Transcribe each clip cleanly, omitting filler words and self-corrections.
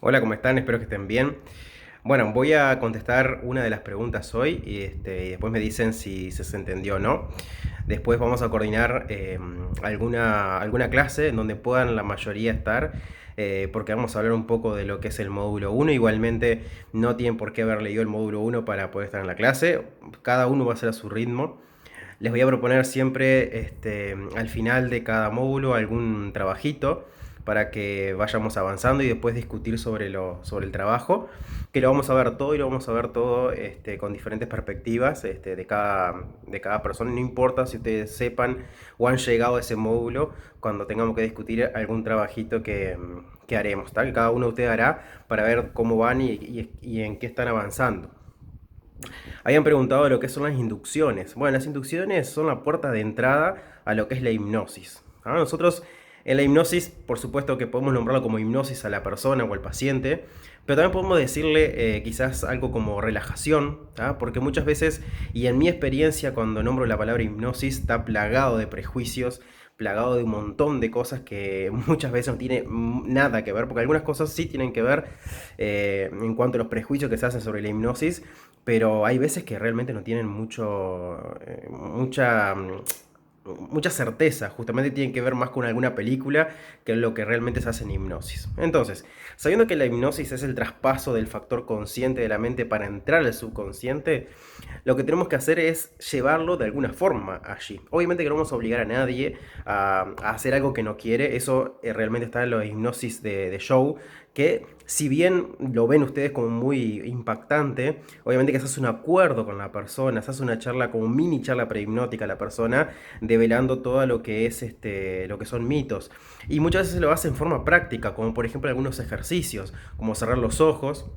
Hola, ¿cómo están? Espero que estén bien. Bueno, voy a contestar una de las preguntas hoy y después me dicen si se entendió o no. Después vamos a coordinar alguna clase en donde puedan la mayoría estar, porque vamos a hablar un poco de lo que es el módulo uno. Igualmente no tienen por qué haber leído el módulo uno para poder estar en la clase. Cada uno va a hacer a su ritmo. Les voy a proponer siempre al final de cada módulo algún trabajito para que vayamos avanzando y después discutir sobre el trabajo, que lo vamos a ver todo y lo vamos a ver todo con diferentes perspectivas de cada persona. No importa si ustedes sepan o han llegado a ese módulo cuando tengamos que discutir algún trabajito que haremos, ¿tá? Que cada uno de ustedes hará para ver cómo van y en qué están avanzando. Habían preguntado lo que son las inducciones. Bueno, las inducciones son la puerta de entrada a lo que es la hipnosis. ¿Ah? Nosotros en la hipnosis, por supuesto que podemos nombrarlo como hipnosis a la persona o al paciente, pero también podemos decirle quizás algo como relajación, ¿ah? Porque muchas veces, y en mi experiencia cuando nombro la palabra hipnosis, está plagado de prejuicios, plagado de un montón de cosas que muchas veces no tiene nada que ver, porque algunas cosas sí tienen que ver en cuanto a los prejuicios que se hacen sobre la hipnosis, pero hay veces que realmente no tienen mucha certeza, justamente tienen que ver más con alguna película que lo que realmente se hace en hipnosis. Entonces, sabiendo que la hipnosis es el traspaso del factor consciente de la mente para entrar al subconsciente, lo que tenemos que hacer es llevarlo de alguna forma allí. Obviamente que no vamos a obligar a nadie a hacer algo que no quiere, eso realmente está en la hipnosis de show, que si bien lo ven ustedes como muy impactante, obviamente que se hace un acuerdo con la persona, se hace una charla como mini charla prehipnótica a la persona, develando todo lo que es lo que son mitos. Y muchas veces lo hace en forma práctica, como por ejemplo algunos ejercicios, como cerrar los ojos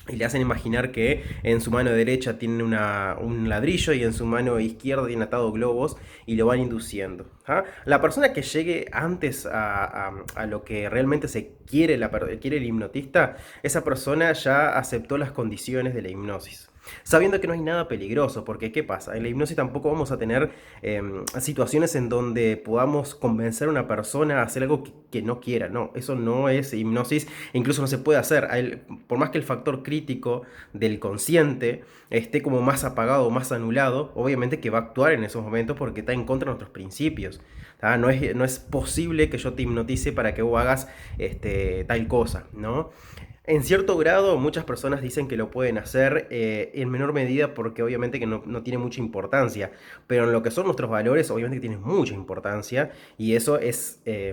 y le hacen imaginar que en su mano derecha tiene un ladrillo y en su mano izquierda tiene atado globos y lo van induciendo. ¿Ah? La persona que llegue antes a lo que realmente se quiere, quiere el hipnotista, esa persona ya aceptó las condiciones de la hipnosis. Sabiendo que no hay nada peligroso, porque ¿qué pasa? En la hipnosis tampoco vamos a tener situaciones en donde podamos convencer a una persona a hacer algo que no quiera. No, eso no es hipnosis, e incluso no se puede hacer. Por más que el factor crítico del consciente esté como más apagado, más anulado, obviamente que va a actuar en esos momentos porque está en contra de nuestros principios. No es posible que yo te hipnotice para que vos hagas tal cosa, ¿no? En cierto grado, muchas personas dicen que lo pueden hacer en menor medida porque obviamente que no tiene mucha importancia, pero en lo que son nuestros valores, obviamente que tiene mucha importancia y eso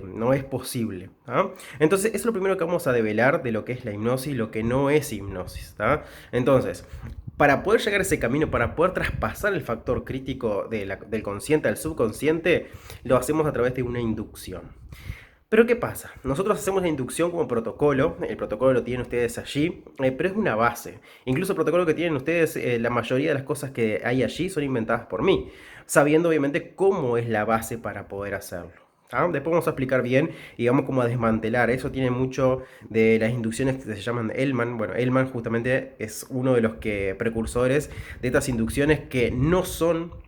no es posible. ¿Ah? Entonces, eso es lo primero que vamos a develar de lo que es la hipnosis y lo que no es hipnosis. ¿Ah? Entonces, para poder llegar a ese camino, para poder traspasar el factor crítico del consciente al subconsciente, lo hacemos a través de una inducción. Pero ¿qué pasa? Nosotros hacemos la inducción como protocolo, el protocolo lo tienen ustedes allí, pero es una base. Incluso el protocolo que tienen ustedes, la mayoría de las cosas que hay allí son inventadas por mí, sabiendo obviamente cómo es la base para poder hacerlo. ¿Ah? Después vamos a explicar bien y vamos como a desmantelar. Eso tiene mucho de las inducciones que se llaman Hellman. Bueno, Hellman justamente es uno de los precursores de estas inducciones que no son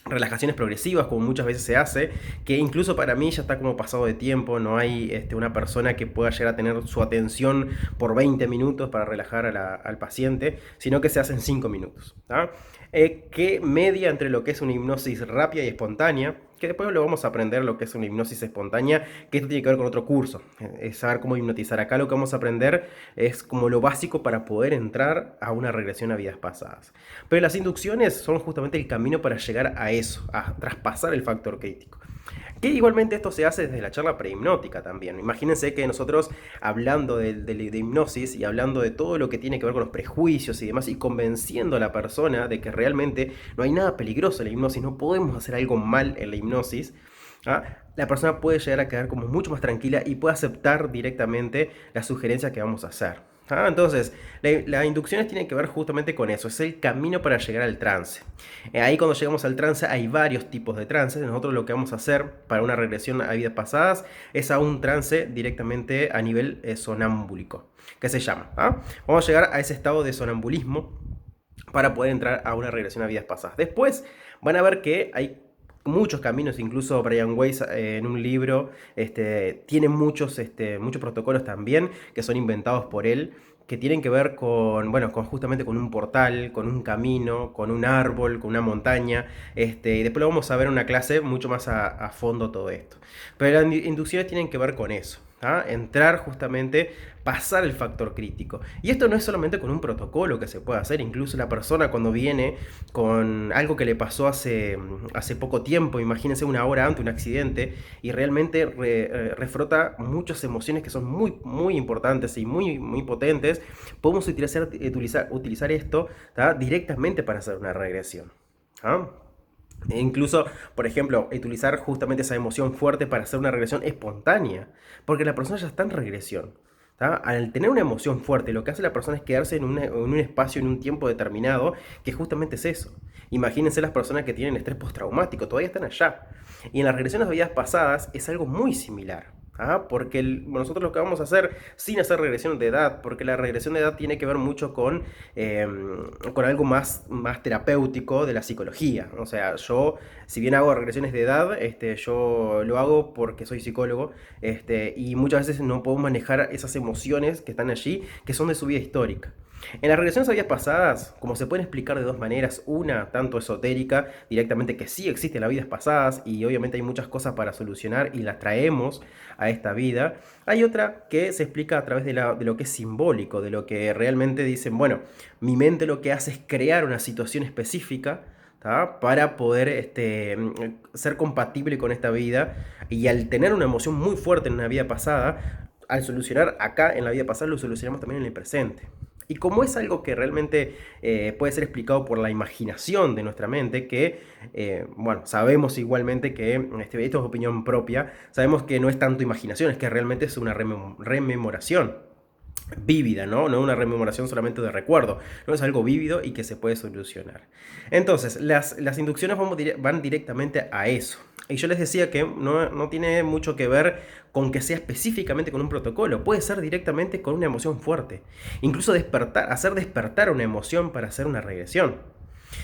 relajaciones progresivas como muchas veces se hace, que incluso para mí ya está como pasado de tiempo, no hay una persona que pueda llegar a tener su atención por 20 minutos para relajar al paciente, sino que se hace en 5 minutos. ¿Ah? Que media entre lo que es una hipnosis rápida y espontánea, que después lo vamos a aprender lo que es una hipnosis espontánea, que esto tiene que ver con otro curso, es saber cómo hipnotizar. Acá lo que vamos a aprender es como lo básico para poder entrar a una regresión a vidas pasadas. Pero las inducciones son justamente el camino para llegar a eso, a traspasar el factor crítico. Que igualmente esto se hace desde la charla prehipnótica también. Imagínense que nosotros hablando de hipnosis y hablando de todo lo que tiene que ver con los prejuicios y demás y convenciendo a la persona de que realmente no hay nada peligroso en la hipnosis, no podemos hacer algo mal en la hipnosis, ¿ah? La persona puede llegar a quedar como mucho más tranquila y puede aceptar directamente las sugerencias que vamos a hacer. Ah, entonces, las inducciones tienen que ver justamente con eso, es el camino para llegar al trance. Ahí cuando llegamos al trance hay varios tipos de trances. Nosotros lo que vamos a hacer para una regresión a vidas pasadas es a un trance directamente a nivel sonámbulico, que se llama. ¿Ah? Vamos a llegar a ese estado de sonambulismo para poder entrar a una regresión a vidas pasadas. Después van a ver que hay muchos caminos, incluso Brian Weiss en un libro tiene muchos protocolos también que son inventados por él, que tienen que ver con, bueno, justamente con un portal, con un camino, con un árbol, con una montaña, y después lo vamos a ver en una clase mucho más a fondo todo esto. Pero las inducciones tienen que ver con eso. ¿Ah? Entrar justamente, pasar el factor crítico. Y esto no es solamente con un protocolo que se puede hacer, incluso la persona cuando viene con algo que le pasó hace poco tiempo, imagínense una hora antes, un accidente, y realmente refrota muchas emociones que son muy, muy importantes y muy, muy potentes, podemos utilizar esto, ¿tá? Directamente para hacer una regresión. ¿Ah? E incluso, por ejemplo, utilizar justamente esa emoción fuerte para hacer una regresión espontánea, porque la persona ya está en regresión. ¿Tá? Al tener una emoción fuerte, lo que hace la persona es quedarse en un espacio, en un tiempo determinado, que justamente es eso. Imagínense las personas que tienen estrés postraumático, todavía están allá. Y en las regresiones de vidas pasadas es algo muy similar. ¿Ah? Porque nosotros lo que vamos a hacer sin hacer regresión de edad, porque la regresión de edad tiene que ver mucho con algo más terapéutico de la psicología. O sea, yo, si bien hago regresiones de edad, yo lo hago porque soy psicólogo, y muchas veces no puedo manejar esas emociones que están allí, que son de su vida histórica. En las regresiones a vidas pasadas, como se pueden explicar de dos maneras, una tanto esotérica, directamente que sí existen las vidas pasadas y obviamente hay muchas cosas para solucionar y las traemos a esta vida. Hay otra que se explica a través de lo que es simbólico, de lo que realmente dicen, bueno, mi mente lo que hace es crear una situación específica, ¿tá? Para poder ser compatible con esta vida y al tener una emoción muy fuerte en una vida pasada, al solucionar acá en la vida pasada, lo solucionamos también en el presente. Y como es algo que realmente puede ser explicado por la imaginación de nuestra mente, que, bueno, sabemos igualmente que, esto es opinión propia, sabemos que no es tanto imaginación, es que realmente es una rememoración vívida, ¿no? No una rememoración solamente de recuerdo, no es algo vívido y que se puede solucionar. Entonces, las inducciones van directamente a eso. Y yo les decía que no tiene mucho que ver con que sea específicamente con un protocolo, puede ser directamente con una emoción fuerte. Incluso hacer despertar una emoción para hacer una regresión.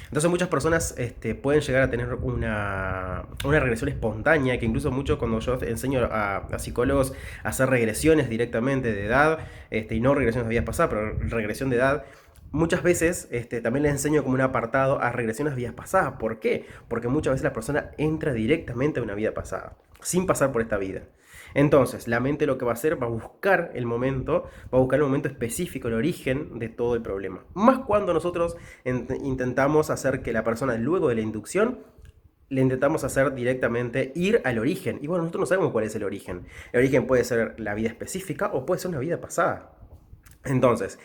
Entonces muchas personas pueden llegar a tener una regresión espontánea, que incluso mucho cuando yo enseño a psicólogos a hacer regresiones directamente de edad, y no regresiones de vidas pasadas, pero regresión de edad, muchas veces también les enseño como un apartado a regresiones a vidas pasadas. ¿Por qué? Porque muchas veces la persona entra directamente a una vida pasada, sin pasar por esta vida. Entonces, la mente lo que va a hacer va a buscar el momento específico, el origen de todo el problema. Más cuando nosotros intentamos hacer que la persona, luego de la inducción, le intentamos hacer directamente ir al origen. Y bueno, nosotros no sabemos cuál es el origen. El origen puede ser la vida específica o puede ser una vida pasada. Entonces,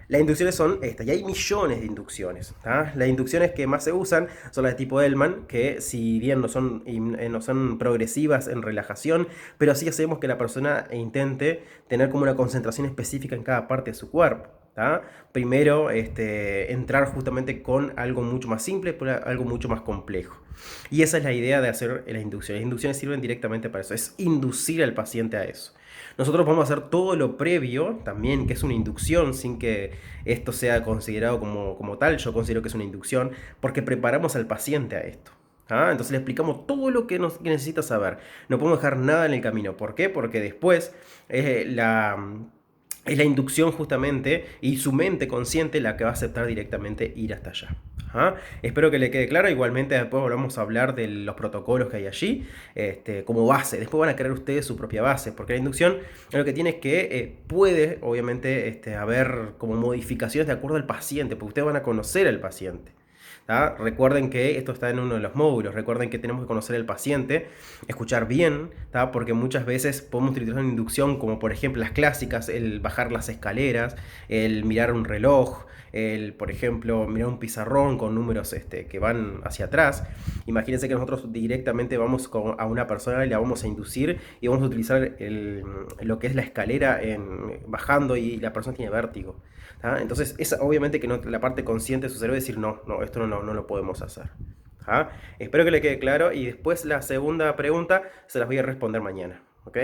las inducciones son estas, y hay millones de inducciones. ¿Tá? Las inducciones que más se usan son las de tipo Hellman, que si bien no son progresivas en relajación, pero sí hacemos que la persona intente tener como una concentración específica en cada parte de su cuerpo. ¿Tá? Primero, entrar justamente con algo mucho más simple, por algo mucho más complejo. Y esa es la idea de hacer las inducciones. Las inducciones sirven directamente para eso, es inducir al paciente a eso. Nosotros vamos a hacer todo lo previo también, que es una inducción, sin que esto sea considerado como tal. Yo considero que es una inducción, porque preparamos al paciente a esto. ¿Ah? Entonces le explicamos todo lo que necesita saber. No podemos dejar nada en el camino. ¿Por qué? Porque después es la inducción justamente y su mente consciente la que va a aceptar directamente ir hasta allá. Ajá. Espero que le quede claro. Igualmente después volvamos a hablar de los protocolos que hay allí como base. Después van a crear ustedes su propia base, porque la inducción lo que tiene es que puede obviamente haber como modificaciones de acuerdo al paciente, porque ustedes van a conocer al paciente. ¿Tá? Recuerden que esto está en uno de los módulos. Recuerden que tenemos que conocer al paciente, escuchar bien, ¿tá? Porque muchas veces podemos utilizar una inducción como por ejemplo las clásicas, el bajar las escaleras, el mirar un reloj, el por ejemplo mirar un pizarrón con números que van hacia atrás. Imagínense que nosotros directamente vamos a una persona y la vamos a inducir y vamos a utilizar lo que es la escalera bajando y la persona tiene vértigo. ¿Ah? Entonces, obviamente que la parte consciente de su cerebro es decir, no, esto no lo podemos hacer. ¿Ah? Espero que le quede claro y después la segunda pregunta se las voy a responder mañana. ¿Ok?